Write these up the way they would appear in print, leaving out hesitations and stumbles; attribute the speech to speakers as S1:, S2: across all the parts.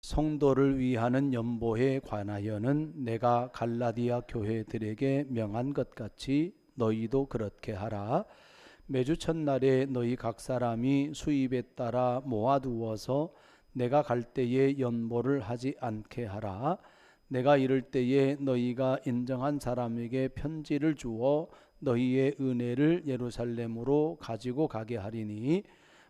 S1: 성도를 위하는 연보에 관하여는 내가 갈라디아 교회들에게 명한 것 같이 너희도 그렇게 하라. 매주 첫날에 너희 각 사람이 수입에 따라 모아두어서 내가 갈 때에 연보를 하지 않게 하라. 내가 이를 때에 너희가 인정한 사람에게 편지를 주어 너희의 은혜를 예루살렘으로 가지고 가게 하리니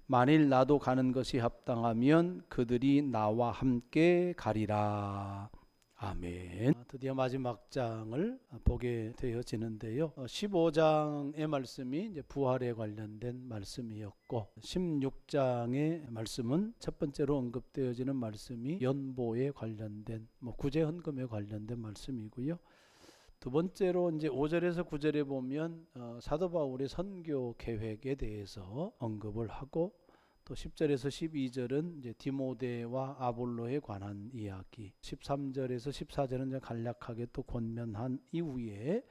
S1: 만일 나도 가는 것이 합당하면 그들이 나와 함께 가리라. 아멘. 드디어 마지막 장을 보게 되어지는데요. 15장의 말씀이 이제 부활에 관련된 말씀이었고 16장의 말씀은 첫 번째로 언급되어지는 말씀이 연보에 관련된 구제 헌금에 관련된 말씀이고요. 두 번째로 이제 5절에서 9절에 보면 사도 바울의 선교 계획에 대해서 언급을 하고 또 10절에서 12절은 이제 디모데와 아볼로에 관한 이야기, 13절에서 14절은 이제 간략하게 또 권면한 이후에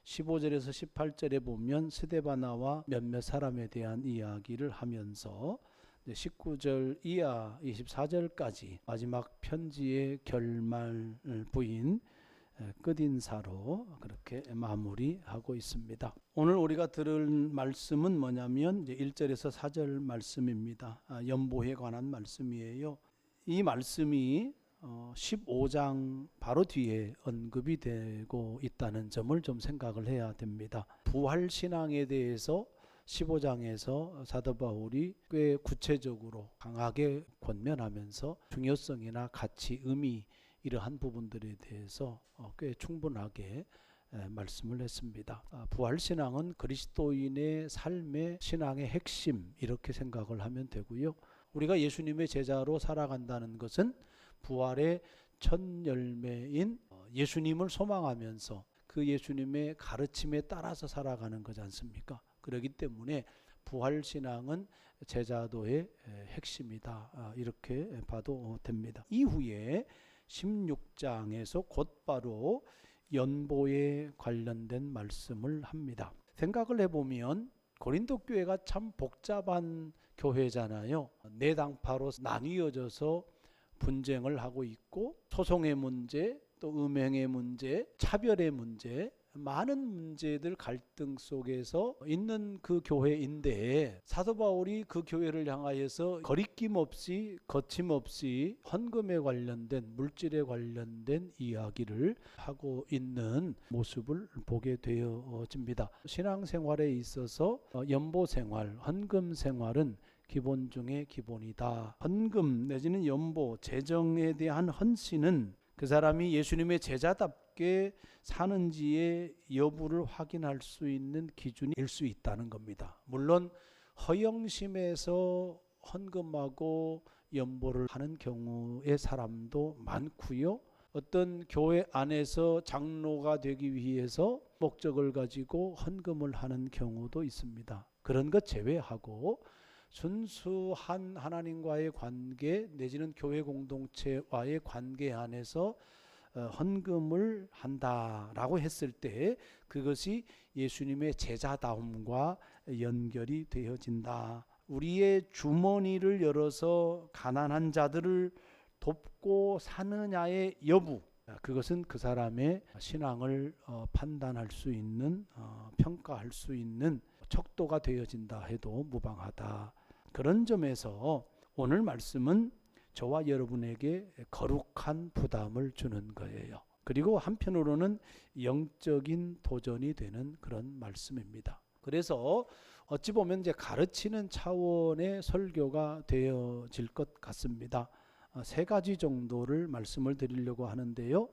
S1: 15절에서 18절에 보면 스데바나와 몇몇 사람에 대한 이야기를 하면서 19절 이하 24절까지 마지막 편지의 결말 부인 끝인사로 그렇게 마무리하고 있습니다. 오늘 우리가 들을 말씀은 뭐냐면 이제 1절에서 4절 말씀입니다. 연보에 관한 말씀이에요. 이 말씀이 15장 바로 뒤에 언급이 되고 있다는 점을 좀 생각을 해야 됩니다. 부활신앙에 대해서 15장에서 사도 바울이 꽤 구체적으로 강하게 권면하면서 중요성이나 가치, 의미 이러한 부분들에 대해서 꽤 충분하게 말씀을 했습니다. 부활신앙은 그리스도인의 삶의 신앙의 핵심 이렇게 생각을 하면 되고요. 우리가 예수님의 제자로 살아간다는 것은 부활의 첫 열매인 예수님을 소망하면서 그 예수님의 가르침에 따라서 살아가는 거지 않습니까? 그렇기 때문에 부활신앙은 제자도의 핵심이다. 이렇게 봐도 됩니다. 이후에 16장에서 곧바로 연보에 관련된 말씀을 합니다. 생각을 해보면 고린도 교회가 참 복잡한 교회잖아요. 네 당파로 나뉘어져서 분쟁을 하고 있고 소송의 문제, 또 음행의 문제, 차별의 문제, 많은 문제들 갈등 속에서 있는 그 교회인데 사도 바울이 그 교회를 향하여서 거리낌 없이 거침없이 헌금에 관련된 물질에 관련된 이야기를 하고 있는 모습을 보게 되어집니다. 신앙생활에 있어서 연보생활, 헌금생활은 기본 중에 기본이다. 헌금 내지는 연보, 재정에 대한 헌신은 그 사람이 예수님의 제자답게 사는지의 여부를 확인할 수 있는 기준일 수 있다는 겁니다. 물론 허영심에서 헌금하고 연보를 하는 경우의 사람도 많고요. 어떤 교회 안에서 장로가 되기 위해서 목적을 가지고 헌금을 하는 경우도 있습니다. 그런 것 제외하고 순수한 하나님과의 관계 내지는 교회 공동체와의 관계 안에서 헌금을 한다라고 했을 때 그것이 예수님의 제자다움과 연결이 되어진다. 우리의 주머니를 열어서 가난한 자들을 돕고 사느냐의 여부, 그것은 그 사람의 신앙을 판단할 수 있는, 평가할 수 있는 척도가 되어진다 해도 무방하다. 그런 점에서 오늘 말씀은 저와 여러분에게 거룩한 부담을 주는 거예요. 그리고 한편으로는 영적인 도전이 되는 그런 말씀입니다. 그래서 어찌 보면 이제 가르치는 차원의 설교가 되어질 것 같습니다. 세 가지 정도를 말씀을 드리려고 하는데요.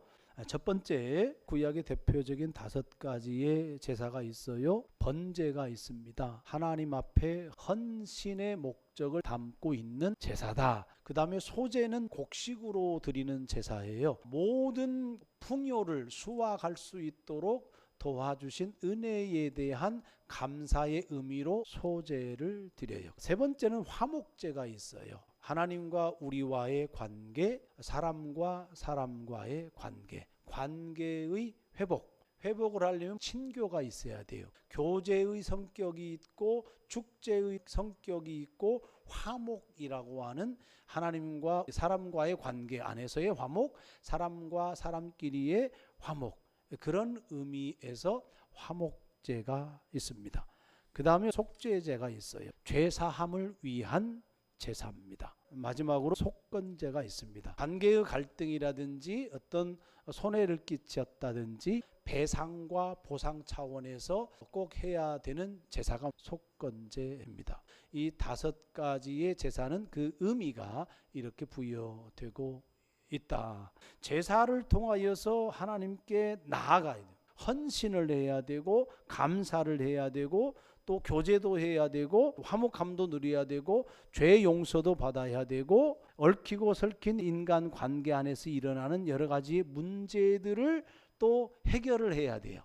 S1: 첫 번째, 구약의 대표적인 5가지의 제사가 있어요. 번제가 있습니다. 하나님 앞에 헌신의 목적을 담고 있는 제사다. 그 다음에 소제는 곡식으로 드리는 제사예요. 모든 풍요를 수확할 수 있도록 도와주신 은혜에 대한 감사의 의미로 소제를 드려요. 세 번째는 화목제가 있어요. 하나님과 우리와의 관계, 사람과 사람과의 관계, 관계의 회복, 회복을 하려면 친교가 있어야 돼요. 교제의 성격이 있고 축제의 성격이 있고 화목이라고 하는 하나님과 사람과의 관계 안에서의 화목, 사람과 사람끼리의 화목, 그런 의미에서 화목제가 있습니다. 그 다음에 속죄제가 있어요. 죄사함을 위한 제사입니다. 마지막으로 속건제가 있습니다. 관계의 갈등이라든지 어떤 손해를 끼쳤다든지 배상과 보상 차원에서 꼭 해야 되는 제사가 속건제입니다. 이 5가지의 제사는 그 의미가 이렇게 부여되고 있다. 제사를 통하여서 하나님께 나아가야 돼요. 헌신을 해야 되고 감사를 해야 되고 또 교제도 해야 되고 화목함도 누려야 되고 죄 용서도 받아야 되고 얽히고 설킨 인간 관계 안에서 일어나는 여러 가지 문제들을 또 해결을 해야 돼요.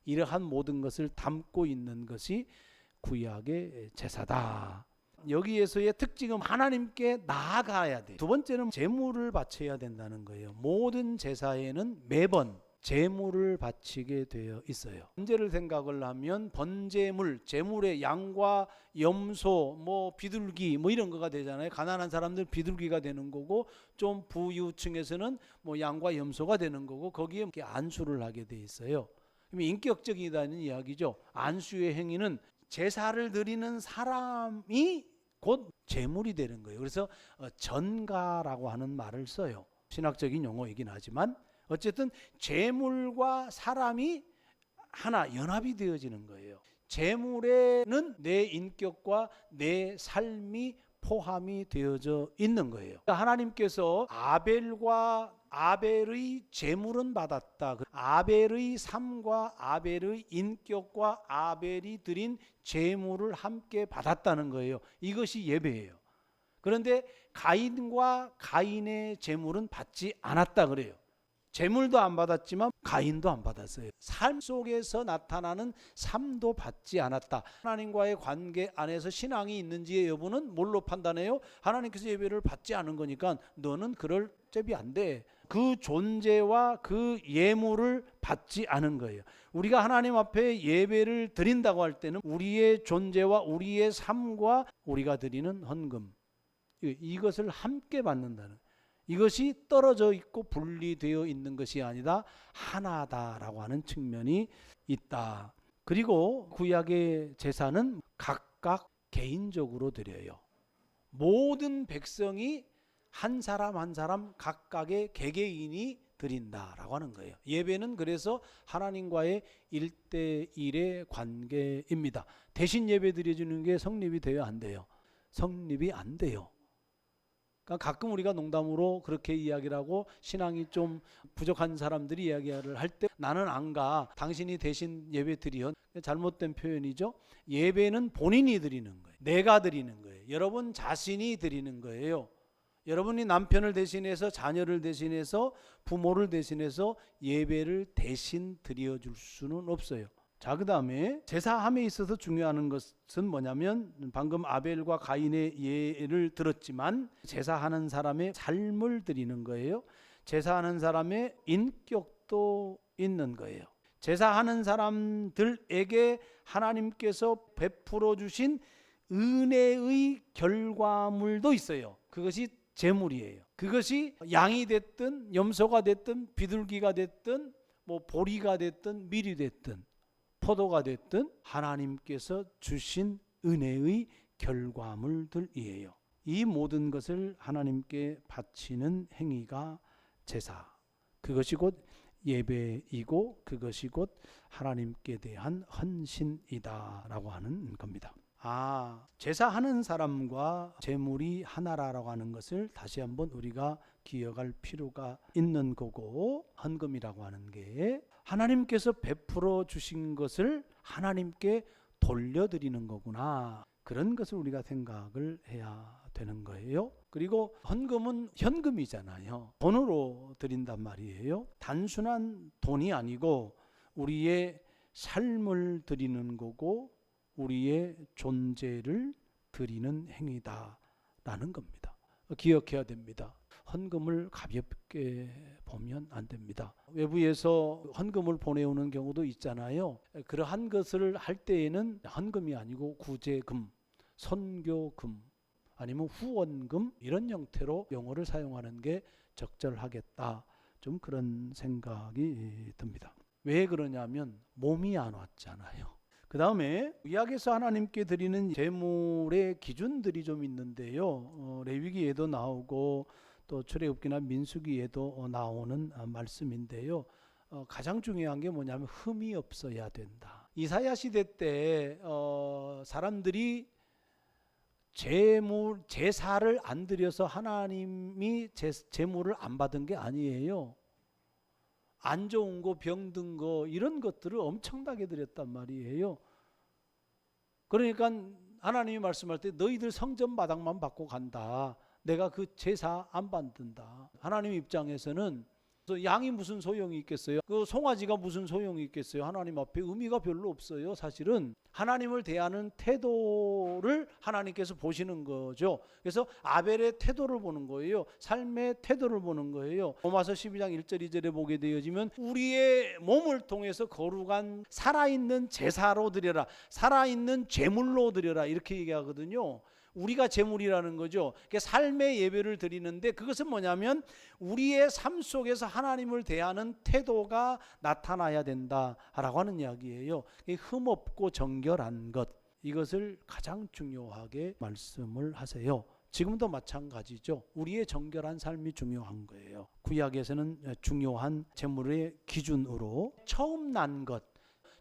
S1: 이러한 모든 것을 담고 있는 것이 구약의 제사다. 여기에서의 특징은 하나님께 나아가야 돼요. 두 번째는 제물을 바쳐야 된다는 거예요. 모든 제사에는 매번 제물을 바치게 되어 있어요. 번제를 생각을 하면 번제물, 제물의 양과 염소, 비둘기 이런 거가 되잖아요. 가난한 사람들 비둘기가 되는 거고 좀 부유층에서는 양과 염소가 되는 거고 거기에 안수를 하게 돼 있어요. 인격적이다는 이야기죠. 안수의 행위는 제사를 드리는 사람이 곧 제물이 되는 거예요. 그래서 전가라고 하는 말을 써요. 신학적인 용어이긴 하지만 어쨌든 제물과 사람이 하나 연합이 되어지는 거예요. 제물에는 내 인격과 내 삶이 포함이 되어져 있는 거예요. 하나님께서 아벨의 제물은 받았다. 아벨의 삶과 아벨의 인격과 아벨이 드린 제물을 함께 받았다는 거예요. 이것이 예배예요. 그런데 가인과 가인의 제물은 받지 않았다 그래요. 제물도 안 받았지만 가인도 안 받았어요. 삶 속에서 나타나는 삶도 받지 않았다. 하나님과의 관계 안에서 신앙이 있는지의 여부는 뭘로 판단해요? 하나님께서 예배를 받지 않은 거니까 너는 그럴 잽이 안 돼. 그 존재와 그 예물을 받지 않은 거예요. 우리가 하나님 앞에 예배를 드린다고 할 때는 우리의 존재와 우리의 삶과 우리가 드리는 헌금, 이것을 함께 받는다는 거예요. 이것이 떨어져 있고 분리되어 있는 것이 아니라 하나다라고 하는 측면이 있다. 그리고 구약의 제사는 각각 개인적으로 드려요. 모든 백성이 한 사람 한 사람 각각의 개개인이 드린다라고 하는 거예요. 예배는 그래서 하나님과의 1대1의 관계입니다. 대신 예배 드려주는 게 성립이 돼요, 안 돼요? 성립이 안 돼요. 그러니까 가끔 우리가 농담으로 그렇게 이야기를 하고 신앙이 좀 부족한 사람들이 이야기를 할 때 나는 안 가. 당신이 대신 예배 드려. 잘못된 표현이죠. 예배는 본인이 드리는 거예요. 내가 드리는 거예요. 여러분 자신이 드리는 거예요. 여러분이 남편을 대신해서 자녀를 대신해서 부모를 대신해서 예배를 대신 드려줄 수는 없어요. 자, 그 다음에 제사함에 있어서 중요한 것은 뭐냐면 방금 아벨과 가인의 예를 들었지만 제사하는 사람의 삶을 드리는 거예요. 제사하는 사람의 인격도 있는 거예요. 제사하는 사람들에게 하나님께서 베풀어 주신 은혜의 결과물도 있어요. 그것이 제물이에요. 그것이 양이 됐든 염소가 됐든 비둘기가 됐든 보리가 됐든 밀이 됐든 포도가 됐든 하나님께서 주신 은혜의 결과물들이에요. 이 모든 것을 하나님께 바치는 행위가 제사. 그것이 곧 예배이고 그것이 곧 하나님께 대한 헌신이다라고 하는 겁니다. 제사하는 사람과 제물이 하나라고 하는 것을 다시 한번 우리가 기억할 필요가 있는 거고, 헌금이라고 하는 게 하나님께서 베풀어 주신 것을 하나님께 돌려드리는 거구나, 그런 것을 우리가 생각을 해야 되는 거예요. 그리고 헌금은 현금이잖아요. 돈으로 드린단 말이에요. 단순한 돈이 아니고 우리의 삶을 드리는 거고 우리의 존재를 드리는 행위다라는 겁니다. 기억해야 됩니다. 헌금을 가볍게 보면 안 됩니다. 외부에서 헌금을 보내오는 경우도 있잖아요. 그러한 것을 할 때에는 헌금이 아니고 구제금, 선교금, 아니면 후원금 이런 형태로 용어를 사용하는 게 적절하겠다. 좀 그런 생각이 듭니다. 왜 그러냐면 몸이 안 왔잖아요. 그 다음에 구약에서 하나님께 드리는 제물의 기준들이 좀 있는데요. 레위기에도 나오고 또 출애굽기나 민수기에도 나오는 말씀인데요. 가장 중요한 게 뭐냐면 흠이 없어야 된다. 이사야 시대 때 사람들이 제사를 안 드려서 하나님이 제물을 안 받은 게 아니에요. 안 좋은 거, 병든 거 이런 것들을 엄청나게 드렸단 말이에요. 그러니까 하나님이 말씀할 때 너희들 성전 바닥만 받고 간다. 내가 그 제사 안 받는다. 하나님 입장에서는 양이 무슨 소용이 있겠어요? 그 송아지가 무슨 소용이 있겠어요? 하나님 앞에 의미가 별로 없어요. 사실은 하나님을 대하는 태도를 하나님께서 보시는 거죠. 그래서 아벨의 태도를 보는 거예요. 삶의 태도를 보는 거예요. 로마서 12장 1절 2절에 보게 되어지면 우리의 몸을 통해서 거룩한 살아있는 제사로 드려라. 살아있는 제물로 드려라. 이렇게 얘기하거든요. 우리가 제물이라는 거죠. 그러니까 삶의 예배를 드리는데 그것은 뭐냐면 우리의 삶 속에서 하나님을 대하는 태도가 나타나야 된다라고 하는 이야기예요. 흠없고 정결한 것, 이것을 가장 중요하게 말씀을 하세요. 지금도 마찬가지죠. 우리의 정결한 삶이 중요한 거예요. 구약에서는 중요한 제물의 기준으로 처음 난 것,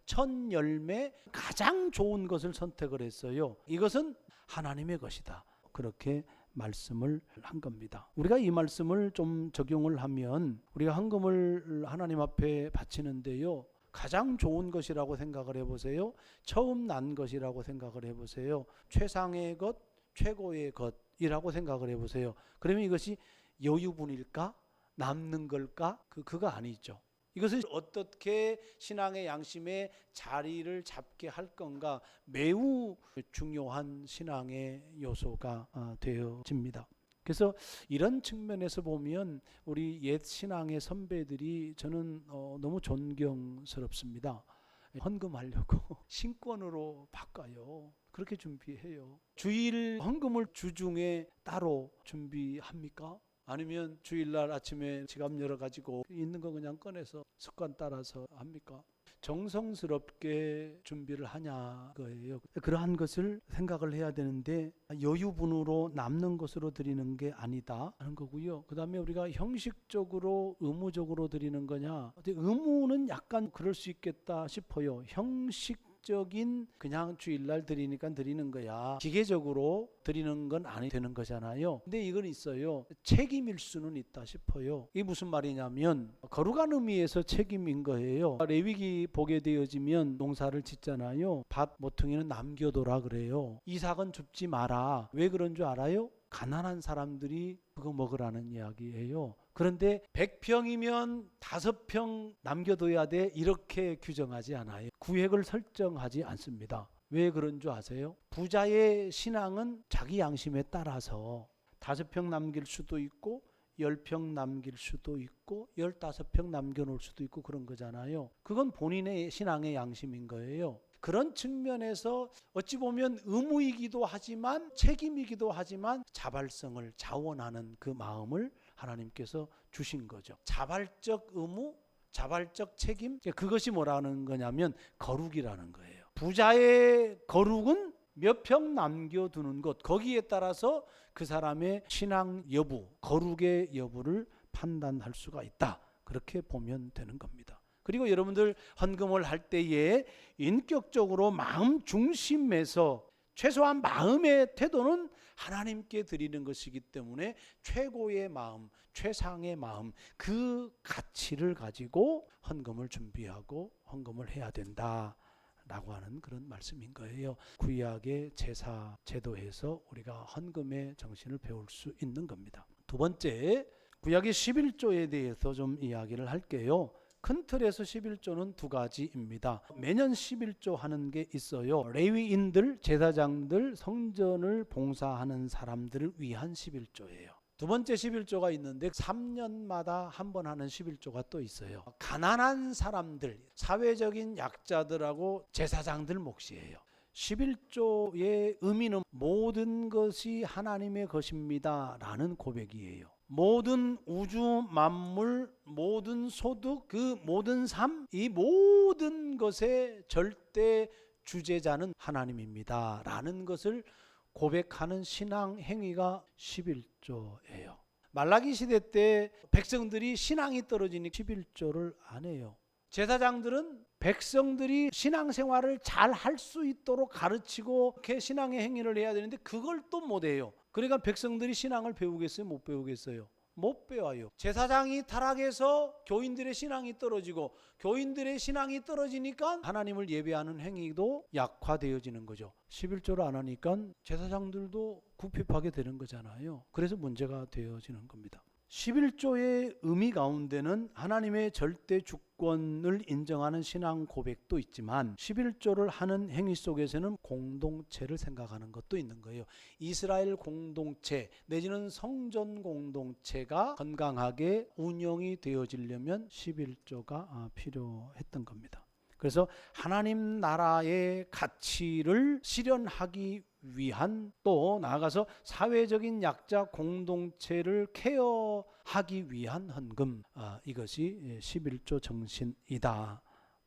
S1: 첫 열매 가장 좋은 것을 선택을 했어요. 이것은 하나님의 것이다. 그렇게 말씀을 한 겁니다. 우리가 이 말씀을 좀 적용을 하면 우리가 헌금을 하나님 앞에 바치는데요. 가장 좋은 것이라고 생각을 해보세요. 처음 난 것이라고 생각을 해보세요. 최상의 것, 최고의 것이라고 생각을 해보세요. 그러면 이것이 여유분일까? 남는 걸까? 그거 아니죠. 이것을 어떻게 신앙의 양심에 자리를 잡게 할 건가 매우 중요한 신앙의 요소가 되어집니다. 그래서 이런 측면에서 보면 우리 옛 신앙의 선배들이 저는 너무 존경스럽습니다. 헌금하려고 신권으로 바꿔요. 그렇게 준비해요. 주일 헌금을 주중에 따로 준비합니까? 아니면 주일날 아침에 지갑 열어가지고 있는 거 그냥 꺼내서 습관 따라서 합니까? 정성스럽게 준비를 하냐 거예요. 그러한 것을 생각을 해야 되는데 여유분으로 남는 것으로 드리는 게 아니다 하는 거고요. 그 다음에 우리가 형식적으로 의무적으로 드리는 거냐. 의무는 약간 그럴 수 있겠다 싶어요. 형식적인 그냥 주일날 드리니까 드리는 거야. 기계적으로 드리는 건 아니 되는 거잖아요. 근데 이건 있어요. 책임일 수는 있다 싶어요. 이게 무슨 말이냐면 거룩한 의미에서 책임인 거예요. 레위기 보게 되어지면 농사를 짓잖아요. 밭 모퉁이는 남겨둬라 그래요. 이삭은 줍지 마라. 왜 그런 줄 알아요? 가난한 사람들이 그거 먹으라는 이야기예요. 그런데 100평이면 5평 남겨둬야 돼 이렇게 규정하지 않아요. 구획을 설정하지 않습니다. 왜 그런 줄 아세요? 부자의 신앙은 자기 양심에 따라서 5평 남길 수도 있고 10평 남길 수도 있고 15평 남겨놓을 수도 있고 그런 거잖아요. 그건 본인의 신앙의 양심인 거예요. 그런 측면에서 어찌 보면 의무이기도 하지만 책임이기도 하지만 자발성을 자원하는 그 마음을 하나님께서 주신 거죠. 자발적 의무, 자발적 책임, 그것이 뭐라는 거냐면 거룩이라는 거예요. 부자의 거룩은 몇 평 남겨두는 것, 거기에 따라서 그 사람의 신앙 여부, 거룩의 여부를 판단할 수가 있다. 그렇게 보면 되는 겁니다. 그리고 여러분들 헌금을 할 때에 인격적으로 마음 중심에서 최소한 마음의 태도는 하나님께 드리는 것이기 때문에 최고의 마음, 최상의 마음, 그 가치를 가지고 헌금을 준비하고 헌금을 해야 된다 라고 하는 그런 말씀인 거예요. 구약의 제사 제도에서 우리가 헌금의 정신을 배울 수 있는 겁니다. 두 번째, 구약의 11조에 대해서 좀 이야기를 할게요. 큰 틀에서 11조는 두 가지입니다. 매년 11조 하는 게 있어요. 레위인들, 제사장들, 성전을 봉사하는 사람들을 위한 11조예요. 두 번째 11조가 있는데 3년마다 한 번 하는 11조가 또 있어요. 가난한 사람들, 사회적인 약자들하고 제사장들 몫이에요. 11조의 의미는 모든 것이 하나님의 것입니다 라는 고백이에요. 모든 우주 만물, 모든 소득, 그 모든 삶, 이 모든 것의 절대 주재자는 하나님입니다 라는 것을 고백하는 신앙 행위가 11조예요. 말라기 시대 때 백성들이 신앙이 떨어지니 11조를 안 해요. 제사장들은 백성들이 신앙생활을 잘 할 수 있도록 가르치고 이렇게 신앙의 행위를 해야 되는데 그걸 또 못해요. 그러니까 백성들이 신앙을 배우겠어요? 못 배우겠어요? 못 배워요. 제사장이 타락해서 교인들의 신앙이 떨어지고 교인들의 신앙이 떨어지니까 하나님을 예배하는 행위도 약화되어지는 거죠. 11조를 안 하니까 제사장들도 궁핍하게 되는 거잖아요. 그래서 문제가 되어지는 겁니다. 11조의 의미 가운데는 하나님의 절대 주권을 인정하는 신앙 고백도 있지만 11조를 하는 행위 속에서는 공동체를 생각하는 것도 있는 거예요. 이스라엘 공동체 내지는 성전 공동체가 건강하게 운영이 되어지려면 11조가 필요했던 겁니다. 그래서 하나님 나라의 가치를 실현하기 위한, 또 나아가서 사회적인 약자 공동체를 케어하기 위한 헌금, 이것이 11조 정신이다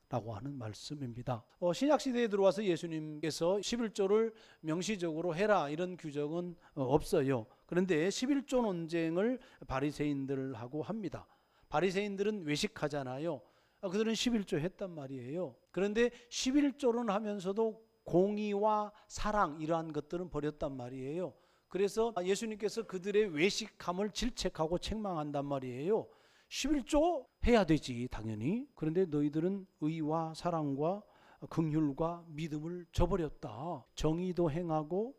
S1: 라고 하는 말씀입니다. 신약시대에 들어와서 예수님께서 11조를 명시적으로 해라 이런 규정은 없어요. 그런데 11조 논쟁을 바리새인들하고 합니다. 바리새인들은 외식하잖아요. 그들은 11조 했단 말이에요. 그런데 11조는 하면서도 공의와 사랑 이러한 것들은 버렸단 말이에요. 그래서 예수님께서 그들의 외식함을 질책하고 책망한단 말이에요. 11조 해야 되지 당연히. 그런데 너희들은 의와 사랑과 긍휼과 믿음을 저버렸다. 정의도 행하고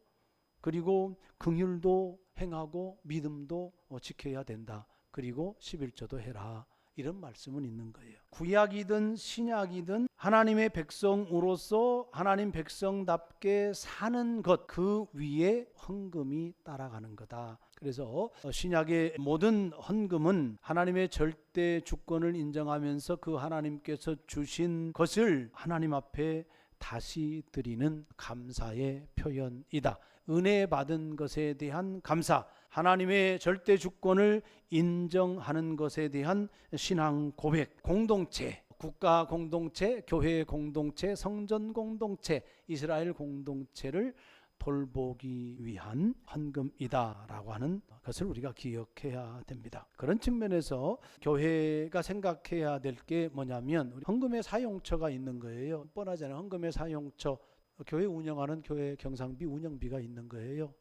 S1: 그리고 긍휼도 행하고 믿음도 지켜야 된다. 그리고 11조도 해라. 이런 말씀은 있는 거예요. 구약이든 신약이든 하나님의 백성으로서 하나님 백성답게 사는 것, 그 위에 헌금이 따라가는 거다. 그래서 신약의 모든 헌금은 하나님의 절대 주권을 인정하면서 그 하나님께서 주신 것을 하나님 앞에 다시 드리는 감사의 표현이다. 은혜 받은 것에 대한 감사, 하나님의 절대 주권을 인정하는 것에 대한 신앙 고백, 공동체, 국가 공동체, 교회 공동체, 성전 공동체, 이스라엘 공동체를 돌보기 위한 헌금이다라고 하는 것을 우리가 기억해야 됩니다. 그런 측면에서 교회가 생각해야 될 게 뭐냐면 헌금의 사용처가 있는 거예요. 뻔하잖아요. 헌금의 사용처, 교회 운영하는 교회 경상비 운영비가 있는 거예요.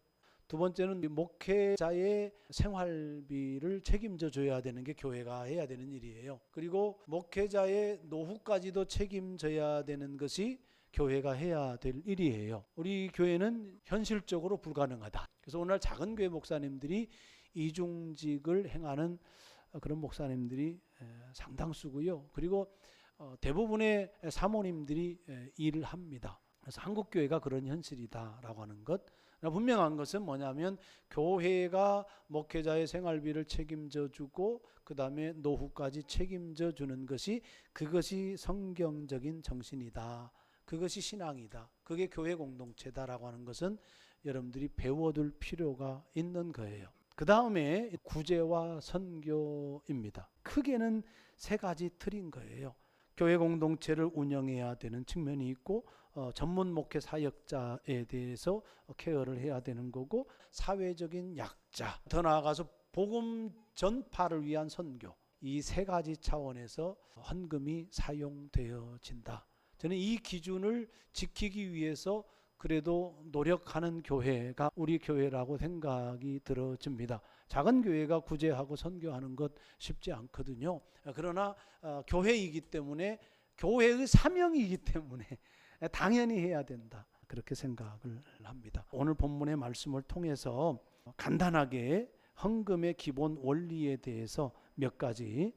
S1: 두 번째는 목회자의 생활비를 책임져 줘야 되는 게 교회가 해야 되는 일이에요. 그리고 목회자의 노후까지도 책임져야 되는 것이 교회가 해야 될 일이에요. 우리 교회는 현실적으로 불가능하다. 그래서 오늘 작은 교회 목사님들이 이중직을 행하는 그런 목사님들이 상당수고요. 그리고 대부분의 사모님들이 일을 합니다. 그래서 한국교회가 그런 현실이다라고 하는 것. 분명한 것은 뭐냐면 교회가 목회자의 생활비를 책임져 주고 그 다음에 노후까지 책임져 주는 것이, 그것이 성경적인 정신이다. 그것이 신앙이다. 그게 교회 공동체다라고 하는 것은 여러분들이 배워둘 필요가 있는 거예요. 그 다음에 구제와 선교입니다. 크게는 세 가지 틀인 거예요. 교회 공동체를 운영해야 되는 측면이 있고, 전문 목회 사역자에 대해서 케어를 해야 되는 거고, 사회적인 약자, 더 나아가서 복음 전파를 위한 선교, 이 세 가지 차원에서 헌금이 사용되어진다. 저는 이 기준을 지키기 위해서 그래도 노력하는 교회가 우리 교회라고 생각이 들어집니다. 작은 교회가 구제하고 선교하는 것 쉽지 않거든요. 그러나 교회이기 때문에, 교회의 사명이기 때문에 당연히 해야 된다, 그렇게 생각을 합니다. 오늘 본문의 말씀을 통해서 간단하게 헌금의 기본 원리에 대해서 몇 가지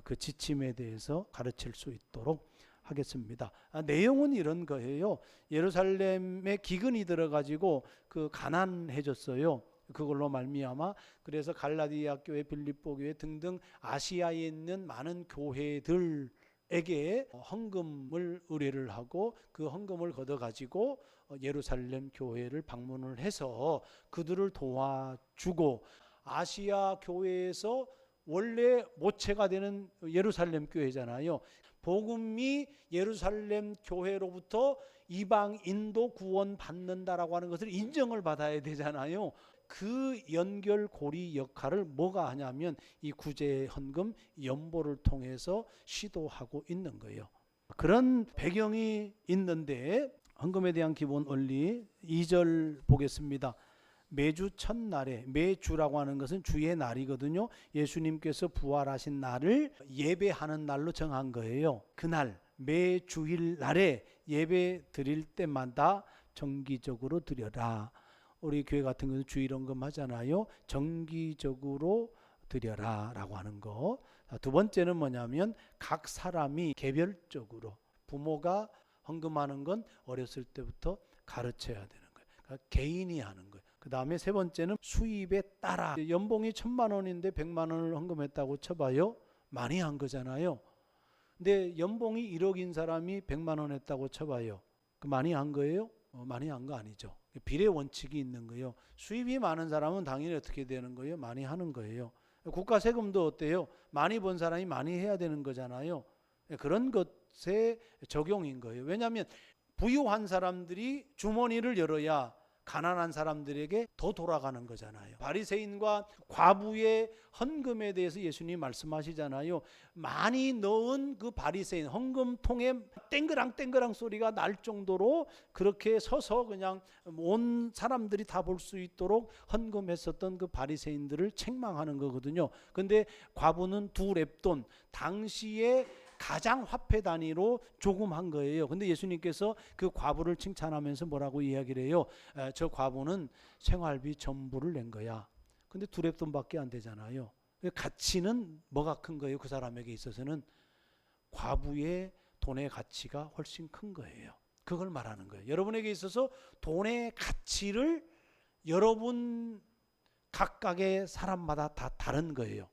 S1: 그 지침에 대해서 가르칠 수 있도록 하겠습니다. 내용은 이런 거예요. 예루살렘에 기근이 들어가지고 그 가난해졌어요. 그걸로 말미암아 그래서 갈라디아 교회, 빌립보 교회 등등 아시아에 있는 많은 교회들에게 헌금을 의뢰를 하고 그 헌금을 걷어 가지고 예루살렘 교회를 방문을 해서 그들을 도와주고, 아시아 교회에서 원래 모체가 되는 예루살렘 교회잖아요. 복음이 예루살렘 교회로부터 이방인도 구원받는다라고 하는 것을 인정을 받아야 되잖아요. 그 연결고리 역할을 뭐가 하냐면 이 구제 헌금 연보를 통해서 시도하고 있는 거예요. 그런 배경이 있는데 헌금에 대한 기본 원리 2절 보겠습니다. 매주 첫날에, 매주라고 하는 것은 주의 날이거든요. 예수님께서 부활하신 날을 예배하는 날로 정한 거예요. 그날 매주일 날에 예배 드릴 때마다 정기적으로 드려라. 우리 교회 같은 경우는 주일 헌금 하잖아요. 정기적으로 드려라 라고 하는 거. 두 번째는 뭐냐면 각 사람이 개별적으로, 부모가 헌금하는 건 어렸을 때부터 가르쳐야 되는 거예요. 그러니까 개인이 하는 거예요. 그 다음에 세 번째는 수입에 따라, 연봉이 1,000만 원인데 100만 원을 헌금했다고 쳐봐요. 많이 한 거잖아요. 근데 연봉이 1억인 사람이 100만 원 했다고 쳐봐요. 그 많이 한 거예요? 많이 한 거 아니죠. 비례 원칙이 있는 거예요. 수입이 많은 사람은 당연히 어떻게 되는 거예요? 많이 하는 거예요. 국가 세금도 어때요? 많이 번 사람이 많이 해야 되는 거잖아요. 그런 것의 적용인 거예요. 왜냐하면 부유한 사람들이 주머니를 열어야 가난한 사람들에게 더 돌아가는 거잖아요. 바리새인과 과부의 헌금에 대해서 예수님이 말씀하시잖아요. 많이 넣은 그 바리새인, 헌금통에 땡그랑 소리가 날 정도로 그렇게 서서 그냥 온 사람들이 다 볼 수 있도록 헌금했었던 그 바리새인들을 책망하는 거거든요. 근데 과부는 2렙돈, 당시에 가장 화폐 단위로 조금 한 거예요. 근데 예수님께서 그 과부를 칭찬하면서 뭐라고 이야기를 해요? 저 과부는 생활비 전부를 낸 거야. 근데 2렙돈밖에 안 되잖아요. 가치는 뭐가 큰 거예요? 그 사람에게 있어서는 과부의 돈의 가치가 훨씬 큰 거예요. 그걸 말하는 거예요. 여러분에게 있어서 돈의 가치를 여러분 각각의 사람마다 다 다른 거예요.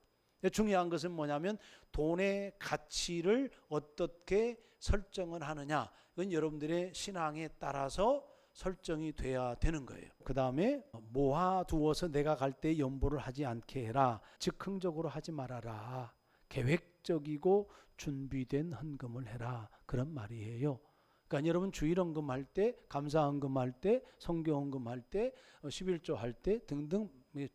S1: 중요한 것은 뭐냐면 돈의 가치를 어떻게 설정을 하느냐, 그건 여러분들의 신앙에 따라서 설정이 돼야 되는 거예요. 그 다음에 모아두어서 내가 갈 때 연보를 하지 않게 해라. 즉흥적으로 하지 말아라. 계획적이고 준비된 헌금을 해라. 그런 말이에요. 그러니까 여러분 주일 헌금할 때, 감사 헌금할 때, 성교 헌금할 때, 11조 할 때 등등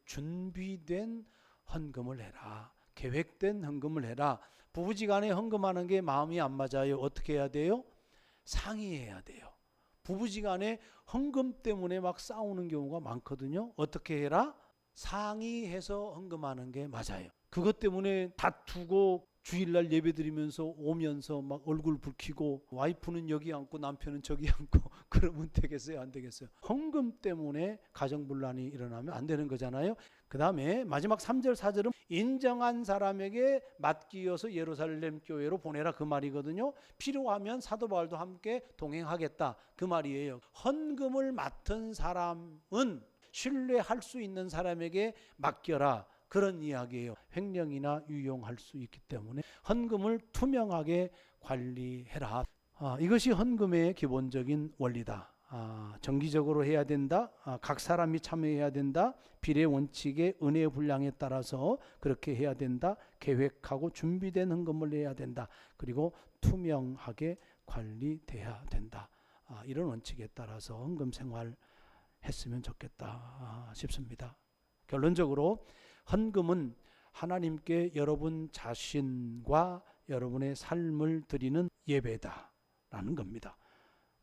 S1: 준비된 헌금을 해라. 계획된 헌금을 해라. 부부지간에 헌금하는 게 마음이 안 맞아요. 어떻게 해야 돼요? 상의해야 돼요. 부부지간에 헌금 때문에 막 싸우는 경우가 많거든요. 어떻게 해라? 상의해서 헌금하는 게 맞아요. 그것 때문에 다투고 주일날 예배드리면서 오면서 막 얼굴 붉히고, 와이프는 여기 앉고 남편은 저기 앉고 그러면 되겠어요? 안 되겠어요? 헌금 때문에 가정분란이 일어나면 안 되는 거잖아요. 그 다음에 마지막 3절 4절은 인정한 사람에게 맡기어서 예루살렘 교회로 보내라, 그 말이거든요. 필요하면 사도 바울도 함께 동행하겠다, 그 말이에요. 헌금을 맡은 사람은 신뢰할 수 있는 사람에게 맡겨라, 그런 이야기예요. 횡령이나 유용할 수 있기 때문에 헌금을 투명하게 관리해라. 이것이 헌금의 기본적인 원리다. 정기적으로 해야 된다. 각 사람이 참여해야 된다. 비례 원칙의 은혜의 분량에 따라서 그렇게 해야 된다. 계획하고 준비된 헌금을 해야 된다. 그리고 투명하게 관리돼야 된다. 이런 원칙에 따라서 헌금 생활 했으면 좋겠다 싶습니다. 결론적으로 헌금은 하나님께 여러분 자신과 여러분의 삶을 드리는 예배다라는 겁니다.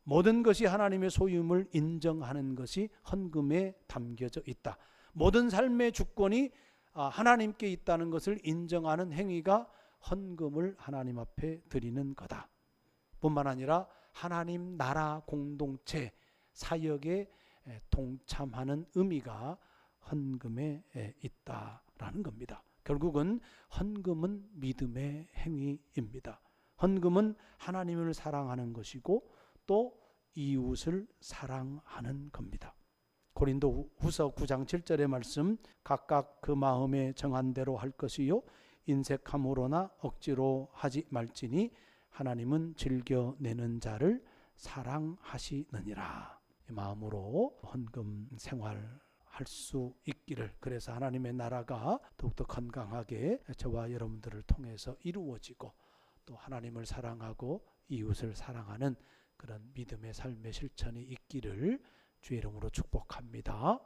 S1: 모든 것이 하나님의 소유임을 인정하는 것이 헌금에 담겨져 있다. 모든 삶의 주권이 하나님께 있다는 것을 인정하는 행위가 헌금을 하나님 앞에 드리는 거다. 뿐만 아니라 하나님 나라 공동체 사역에 동참하는 의미가 헌금에 있다라는 겁니다. 결국은 헌금은 믿음의 행위입니다. 헌금은 하나님을 사랑하는 것이고 또 이웃을 사랑하는 겁니다. 고린도 후서 9장 7절의 말씀, 각각 그 마음에 정한 대로 할 것이요 인색함으로나 억지로 하지 말지니 하나님은 즐겨내는 자를 사랑하시느니라. 이 마음으로 헌금 생활 할 수 있기를, 그래서 하나님의 나라가 더욱더 건강하게 저와 여러분들을 통해서 이루어지고 또 하나님을 사랑하고 이웃을 사랑하는 그런 믿음의 삶의 실천이 있기를 주의 이름으로 축복합니다.